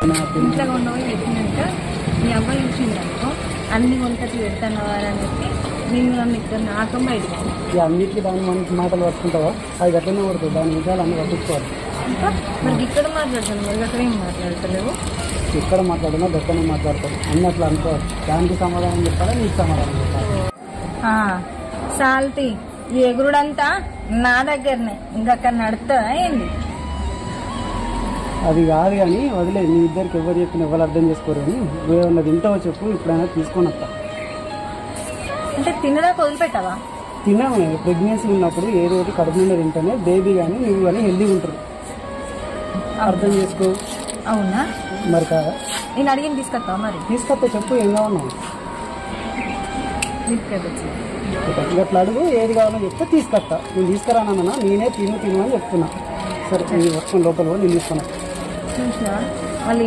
ఇంట్లో ఉండవు చెప్పినాక మీ అబ్బాయి చూసిందనుకో అన్ని వంటలు పెడతానవారని చెప్పి నేను నన్ను ఇక్కడ నాకం బయటకు అన్నిటికీ దాని మనకి మాటలు పట్టుకుంటావా అది గట్లనే పడుతుంది దాని విషయాలు అన్ని పట్టించుకోవాలి మరి ఇక్కడ మాట్లాడతాను మరి అక్కడ ఏం మాట్లాడతలేవు ఎక్కడ మాట్లాడినా గట్లనే మాట్లాడతావు అన్ని అట్లా అనుకోవాలి దానికి సమాధానం చెప్పాలా నీకు సమాధానం చెప్పాలి సాల్తీ ఈ ఎగురుడంతా నా దగ్గరనే ఇంకక్కడ నడుతుందా ఏంది అది కాదు కానీ వదిలేదు మీ ఇద్దరికి ఎవరు చెప్పిన ఎవరు అర్థం చేసుకోరు కానీ ఏమన్నా తింటావో చెప్పు ఇప్పుడైనా తీసుకొని వస్తా అంటే తినదాకా వదిలిపెట్టావా తిన్నాము ప్రెగ్నెన్సీ ఉన్నప్పుడు ఏదో ఒకటి కడుపు నుండి తింటేనే బేబీ కానీ నువ్వు కానీ హెల్దీగా ఉంటారు అర్థం చేసుకో అవునా మరి కాదా నేను అడిగిన తీసుకొస్తావా మరి తీసుకొస్తా చెప్పు ఏం కావాలన్నా అట్లా అడుగు ఏది కావాలో చెప్తే తీసుకొస్తా నేను తీసుకురానన్నా నేనే తిను అని చెప్తున్నా సరే నేను వస్తాను లోపల నేను తీసుకున్నా చూసినా వాళ్ళు